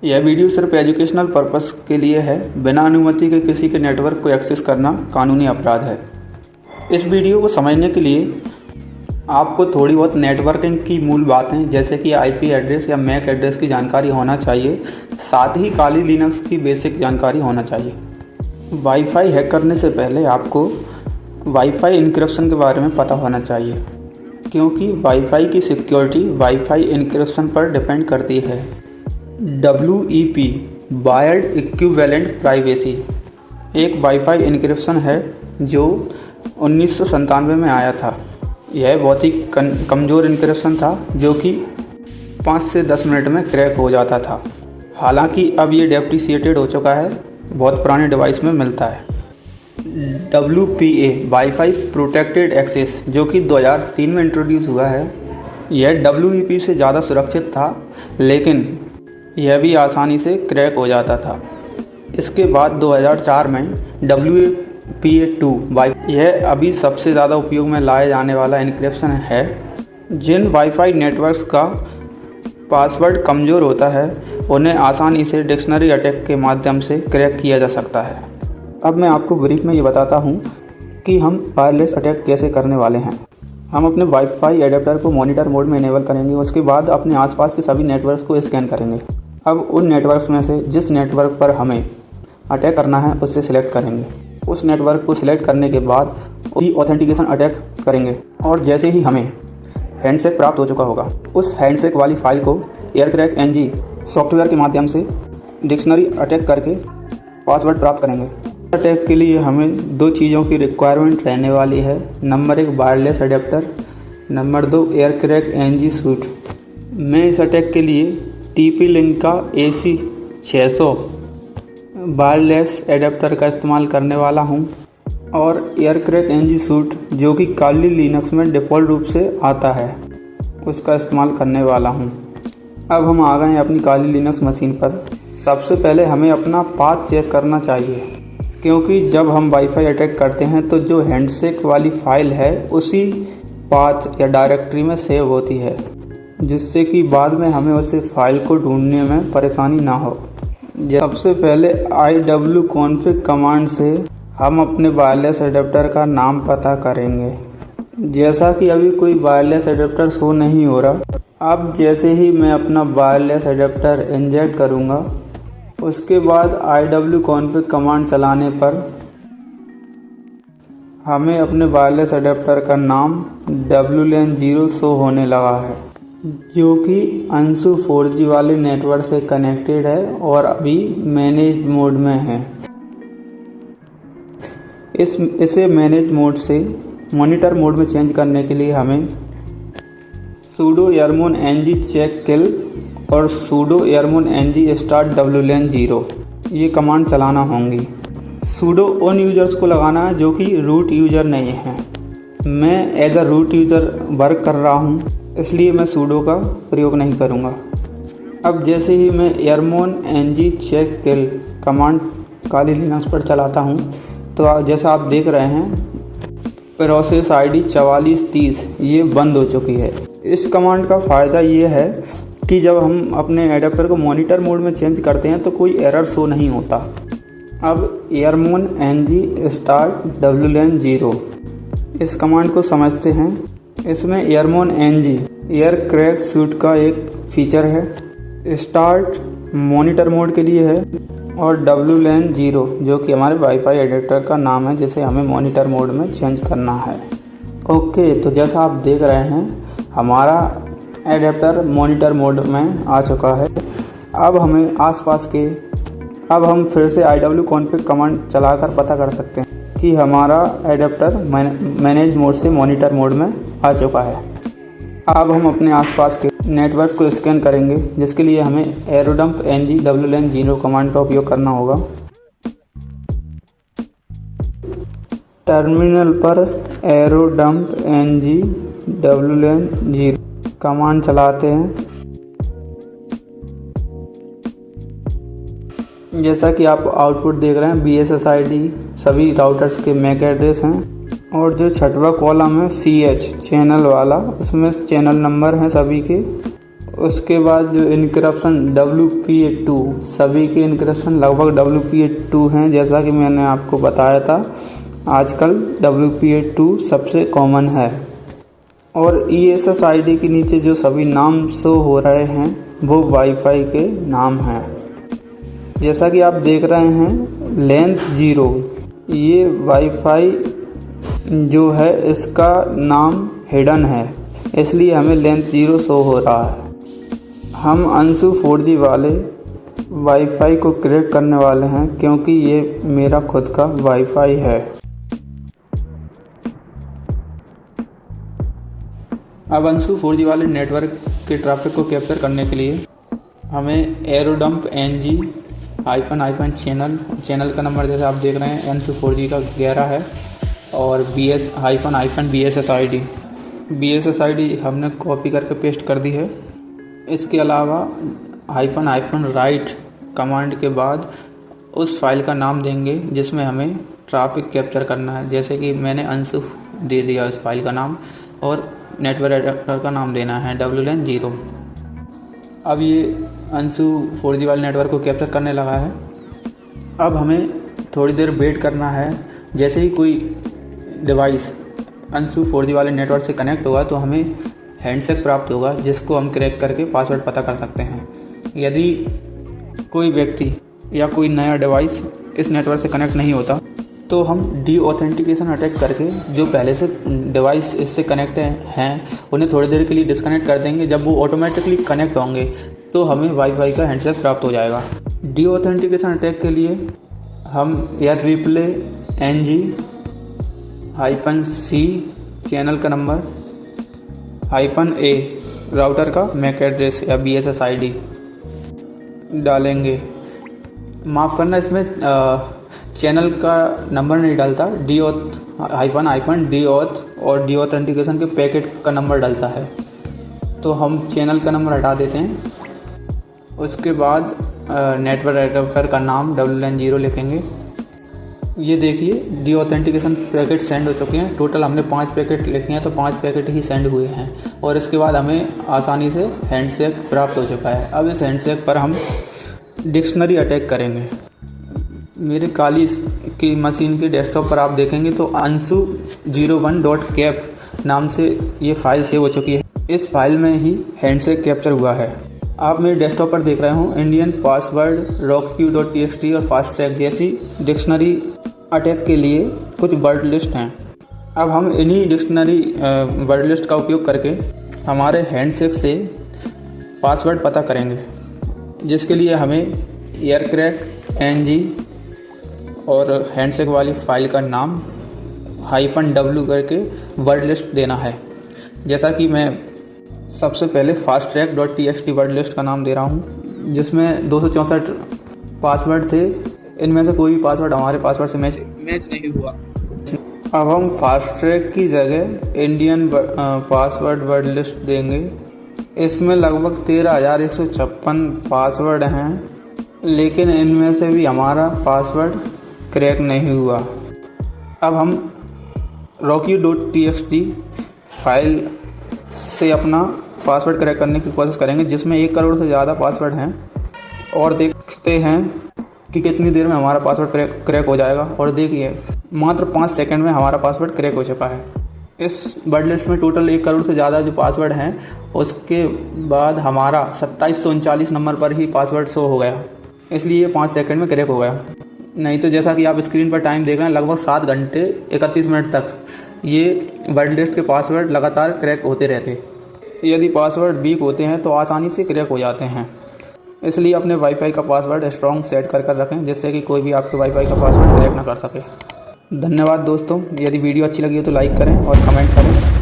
यह वीडियो सिर्फ educational purpose के लिए है। बिना अनुमति के किसी के नेटवर्क को एक्सेस करना कानूनी अपराध है। इस वीडियो को समझने के लिए आपको थोड़ी बहुत नेटवर्किंग की मूल बातें जैसे कि आईपी एड्रेस या मैक एड्रेस की जानकारी होना चाहिए। साथ ही काली लिनक्स की बेसिक जानकारी होना चाहिए। वाईफाई हैक करने से पहले आपको वाईफाई इंक्रिप्शन के बारे में पता होना चाहिए, क्योंकि वाईफाई की सिक्योरिटी वाईफाई इंक्रिप्शन पर डिपेंड करती है। WEP वायर्ड इक्विवेलेंट प्राइवेसी एक वाईफाई इंक्रिप्शन है जो 1997 में आया था। यह बहुत ही कमज़ोर इंक्रिप्शन था जो कि 5 से 10 मिनट में क्रैक हो जाता था। हालांकि अब ये डेप्रिसिएटेड हो चुका है, बहुत पुराने डिवाइस में मिलता है। WPA वाईफाई प्रोटेक्टेड एक्सेस जो कि 2003 में इंट्रोड्यूस हुआ है। यह WEP से ज़्यादा सुरक्षित था, लेकिन यह भी आसानी से क्रैक हो जाता था। इसके बाद 2004 में WPA2 यह अभी सबसे ज़्यादा उपयोग में लाए जाने वाला एन्क्रिप्शन है। जिन वाईफाई नेटवर्क्स का पासवर्ड कमज़ोर होता है उन्हें आसानी से डिक्शनरी अटैक के माध्यम से क्रैक किया जा सकता है। अब मैं आपको ब्रीफ में ये बताता हूँ कि हम वायरलेस अटैक कैसे करने वाले हैं। हम अपने वाईफाई एडेप्टर को मॉनिटर मोड में इनेबल करेंगे। उसके बाद अपने आसपास के सभी नेटवर्क्स को स्कैन करेंगे। अब उन नेटवर्क्स में से जिस नेटवर्क पर हमें अटैक करना है उससे सिलेक्ट करेंगे। उस नेटवर्क को सिलेक्ट करने के बाद उसकी ऑथेंटिकेशन अटैक करेंगे और जैसे ही हमें हैंडशेक प्राप्त हो चुका होगा उस हैंडशेक वाली फाइल को AirCrackNG सॉफ्टवेयर के माध्यम से डिक्शनरी अटैक करके पासवर्ड प्राप्त करेंगे। अटैक के लिए हमें 2 चीज़ों की रिक्वायरमेंट रहने वाली है। Number 1 wireless adapter, number 2 AirCrackNG suit. मैं इस अटैक के लिए TP-Link का AC600 वायरलेस एडेप्टर का इस्तेमाल करने वाला हूं और AirCrackNG सूट जो कि काली लिनक्स में डिफ़ॉल्ट रूप से आता है उसका इस्तेमाल करने वाला हूं। अब हम आ गए हैं अपनी काली लिनक्स मशीन पर। सबसे पहले हमें अपना पाथ चेक करना चाहिए, क्योंकि जब हम वाईफाई अटैक करते हैं तो जो हैंडशेक वाली फ़ाइल है उसी पाथ या डायरेक्टरी में सेव होती है, जिससे कि बाद में हमें उस फाइल को ढूंढने में परेशानी ना हो। सबसे पहले iwconfig कमांड से हम अपने वायरलेस एडेप्टर का नाम पता करेंगे। जैसा कि अभी कोई वायरलेस एडेप्टर शो नहीं हो रहा, अब जैसे ही मैं अपना वायरलेस एडेप्टर इंजेक्ट करूँगा उसके बाद iwconfig कमांड चलाने पर हमें अपने वायरलेस एडेप्टर का नाम WLAN0 शो होने लगा है, जो कि अंशु 4G वाले नेटवर्क से कनेक्टेड है और अभी मैनेज मोड में है। इसे मैनेज मोड से मॉनिटर मोड में चेंज करने के लिए हमें sudo yarmon ng check kill और sudo yarmon ng start WLAN0 ये कमांड चलाना होंगी। sudo उन यूज़र्स को लगाना है जो कि रूट यूज़र नहीं है। मैं as a root user work कर रहा हूँ, इसलिए मैं sudo का प्रयोग नहीं करूँगा। अब जैसे ही मैं yarmon ng check kill command Kali Linux पर चलाता हूँ तो जैसा आप देख रहे हैं प्रोसेस ID 4430 ये बंद हो चुकी है। इस कमांड का फ़ायदा ये है कि जब हम अपने एडेप्टर को मॉनिटर मोड में चेंज करते हैं तो कोई एरर शो नहीं होता। अब yarmon ng start WLAN0 इस कमांड को समझते हैं। इसमें yarmon ng AirCrack सूट का एक फीचर है, स्टार्ट मॉनिटर मोड के लिए है और WLAN0 जो कि हमारे वाईफाई एडेप्टर का नाम है जिसे हमें मॉनिटर मोड में चेंज करना है। ओके, तो जैसा आप देख रहे हैं हमारा एडेप्टर मॉनिटर मोड में आ चुका है। अब हम फिर से iwconfig कमांड चलाकर पता कर सकते हैं कि हमारा एडेप्टर मैनेज मोड से मॉनिटर मोड में आ चुका है। अब हम अपने आसपास के नेटवर्क को स्कैन करेंगे, जिसके लिए हमें aerodump ng WLAN0 कमांड का उपयोग करना होगा। टर्मिनल पर aerodump ng WLAN0 कमांड चलाते हैं। जैसा कि आप आउटपुट देख रहे हैं BSSID सभी राउटर्स के मैक एड्रेस हैं और जो छठवा कॉलम है CH चैनल वाला, उसमें चैनल नंबर हैं सभी के उसके बाद जो इनक्रप्शन WPA2, सभी के इनक्रप्शन लगभग WPA2 हैं, जैसा कि मैंने आपको बताया था। आजकल WPA2 सबसे कॉमन है। और ESSID के नीचे जो सभी नाम शो हो रहे हैं वो वाईफाई के नाम हैं। जैसा कि आप देख रहे हैं लेंथ 0, ये वाईफाई जो है इसका नाम हिडन है, इसलिए हमें लेंथ 0 शो हो रहा है। हम अंशु 4G वाले वाईफाई को क्रैक करने वाले हैं, क्योंकि ये मेरा खुद का वाईफाई है। अब अंशु 4G वाले नेटवर्क के ट्रैफिक को कैप्चर करने के लिए हमें एरोडम्प ng चैनल का नंबर जैसे आप देख रहे हैं अंशु 4G का 11 है, और BSSID हमने कॉपी करके पेस्ट कर दी है। इसके अलावा -राइट कमांड के बाद उस फाइल का नाम देंगे जिसमें हमें ट्रैफिक कैप्चर करना है। जैसे कि मैंने अंशु दे दिया उस फाइल का नाम, और नेटवर्क एडेप्टर का नाम देना है WLAN 0। अब ये अंशु 4G वाले नेटवर्क को कैप्चर करने लगा है। अब हमें थोड़ी देर वेट करना है। जैसे ही कोई डिवाइस अंशु 4G वाले नेटवर्क से कनेक्ट होगा तो हमें हैंडशेक प्राप्त होगा, जिसको हम क्रैक करके पासवर्ड पता कर सकते हैं। यदि कोई व्यक्ति या कोई नया डिवाइस इस नेटवर्क से कनेक्ट नहीं होता तो हम डीऑथेंटिकेशन अटैक करके जो पहले से डिवाइस इससे कनेक्ट हैं उन्हें थोड़ी देर के लिए डिस्कनेक्ट कर देंगे। जब वो ऑटोमेटिकली कनेक्ट होंगे तो हमें वाईफाई का हैंडशेक प्राप्त हो जाएगा। डीऑथेंटिकेशन अटैक के लिए हम replay ng-c चैनल का नंबर -a राउटर का मैक एड्रेस या BSSID डालेंगे। माफ़ करना, इसमें चैनल का नंबर नहीं डालता, -डीऑथ और डीऑथेंटिकेशन के पैकेट का नंबर डालता है। तो हम चैनल का नंबर हटा देते हैं। उसके बाद नेटवर्क एडेप्टर का नाम WLAN 0 लिखेंगे। ये देखिए डीऑथेंटिकेशन पैकेट सेंड हो चुके हैं। टोटल हमने 5 पैकेट लिखे हैं, तो 5 पैकेट ही सेंड हुए हैं। और इसके बाद हमें आसानी से हैंडशेक प्राप्त हो चुका है। अब इस हैंडशेक पर हम डिक्शनरी अटैक करेंगे। मेरे काली की मशीन के डेस्कटॉप पर आप देखेंगे तो ansu01.cap नाम से ये फाइल सेव हो चुकी है। इस फाइल में ही हैंडशेक कैप्चर हुआ है। आप मेरे डेस्कटॉप पर देख रहे हो इंडियन पासवर्ड, rockq.txt और फास्ट ट्रैक जैसी डिक्शनरी अटैक के लिए कुछ वर्ड लिस्ट हैं। अब हम इन्हीं डिक्शनरी वर्ड लिस्ट का उपयोग करके हमारे हैंडशेक से पासवर्ड पता करेंगे, जिसके लिए हमें एयरक्रैक ng और हैंडशेक वाली फाइल का नाम -w करके वर्ड लिस्ट देना है। जैसा कि मैं सबसे पहले fasttrack.txt वर्ड लिस्ट का नाम दे रहा हूँ, जिसमें 264 पासवर्ड थे। इनमें से कोई भी पासवर्ड हमारे पासवर्ड से मैच नहीं हुआ। अब हम फास्ट्रैक की जगह इंडियन पासवर्ड वर्ड लिस्ट देंगे। इसमें लगभग 13,156 पासवर्ड हैं, लेकिन इनमें से भी हमारा पासवर्ड क्रैक नहीं हुआ। अब हम rockq.txt फाइल से अपना पासवर्ड क्रैक करने की कोशिश करेंगे, जिसमें 1 करोड़ से ज़्यादा पासवर्ड हैं, और देखते हैं कि कितनी देर में हमारा पासवर्ड क्रैक हो जाएगा। और देखिए मात्र 5 सेकंड में हमारा पासवर्ड क्रैक हो चुका है। इस वर्ड लिस्ट में टोटल 1 करोड़ से ज़्यादा जो पासवर्ड हैं, उसके बाद हमारा 2739 नंबर पर ही पासवर्ड शो हो गया, इसलिए 5 सेकंड में क्रैक हो गया। नहीं तो जैसा कि आप स्क्रीन पर टाइम देख रहे हैं, लगभग 7 घंटे 31 मिनट तक ये वर्ड लिस्ट के पासवर्ड लगातार क्रैक होते रहते। यदि पासवर्ड वीक होते हैं तो आसानी से क्रैक हो जाते हैं, इसलिए अपने वाईफाई का पासवर्ड स्ट्रॉन्ग सेट कर रखें, जिससे कि कोई भी आपके वाईफाई का पासवर्ड क्रैक ना कर सके। धन्यवाद दोस्तों। यदि वीडियो अच्छी लगी हो तो लाइक करें और कमेंट करें।